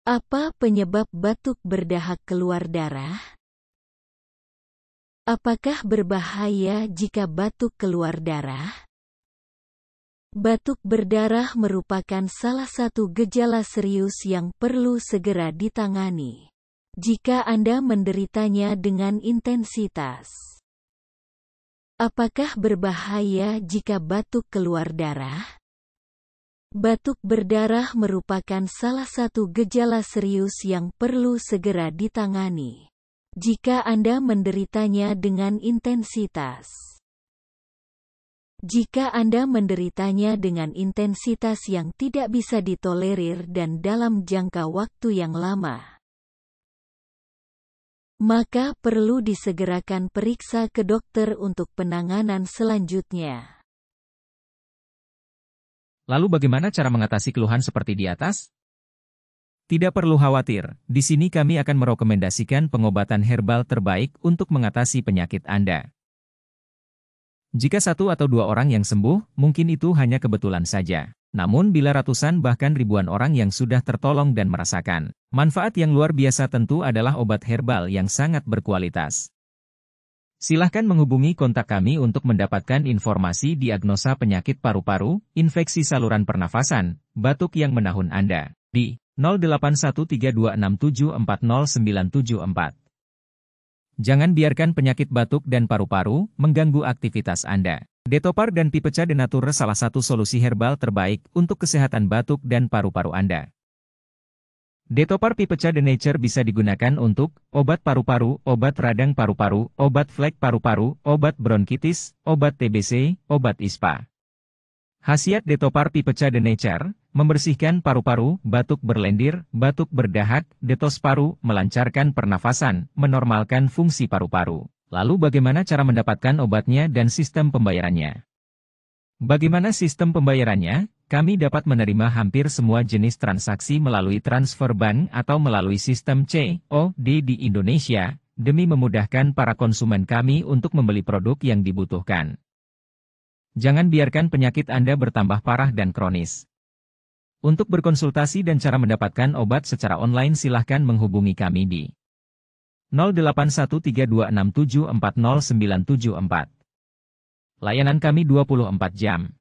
Apa penyebab batuk berdahak keluar darah? Apakah berbahaya jika batuk keluar darah? Batuk berdarah merupakan salah satu gejala serius yang perlu segera ditangani. Jika Anda menderitanya dengan intensitas. Apakah berbahaya jika batuk keluar darah? Batuk berdarah merupakan salah satu gejala serius yang perlu segera ditangani. Jika Anda menderitanya dengan intensitas. Jika Anda menderitanya dengan intensitas yang tidak bisa ditolerir dan dalam jangka waktu yang lama, maka perlu disegerakan periksa ke dokter untuk penanganan selanjutnya. Lalu bagaimana cara mengatasi keluhan seperti di atas? Tidak perlu khawatir, di sini kami akan merekomendasikan pengobatan herbal terbaik untuk mengatasi penyakit Anda. Jika 1 atau 2 orang yang sembuh, mungkin itu hanya kebetulan saja. Namun bila ratusan bahkan ribuan orang yang sudah tertolong dan merasakan manfaat yang luar biasa, tentu adalah obat herbal yang sangat berkualitas. Silahkan menghubungi kontak kami untuk mendapatkan informasi diagnosa penyakit paru-paru, infeksi saluran pernafasan, batuk yang menahun Anda, di 081326740974. Jangan biarkan penyakit batuk dan paru-paru mengganggu aktivitas Anda. Detopar dan Pipecha de Nature salah satu solusi herbal terbaik untuk kesehatan batuk dan paru-paru Anda. Detopar Pipecha de Nature bisa digunakan untuk obat paru-paru, obat radang paru-paru, obat flek paru-paru, obat bronkitis, obat TBC, obat ISPA. Khasiat Detopar Pipecha de Nature, membersihkan paru-paru, batuk berlendir, batuk berdahak, detos paru, melancarkan pernafasan, menormalkan fungsi paru-paru. Lalu bagaimana cara mendapatkan obatnya dan sistem pembayarannya? Bagaimana sistem pembayarannya? Kami dapat menerima hampir semua jenis transaksi melalui transfer bank atau melalui sistem COD di Indonesia, demi memudahkan para konsumen kami untuk membeli produk yang dibutuhkan. Jangan biarkan penyakit Anda bertambah parah dan kronis. Untuk berkonsultasi dan cara mendapatkan obat secara online, silahkan menghubungi kami di 081326740974. Layanan kami 24 jam.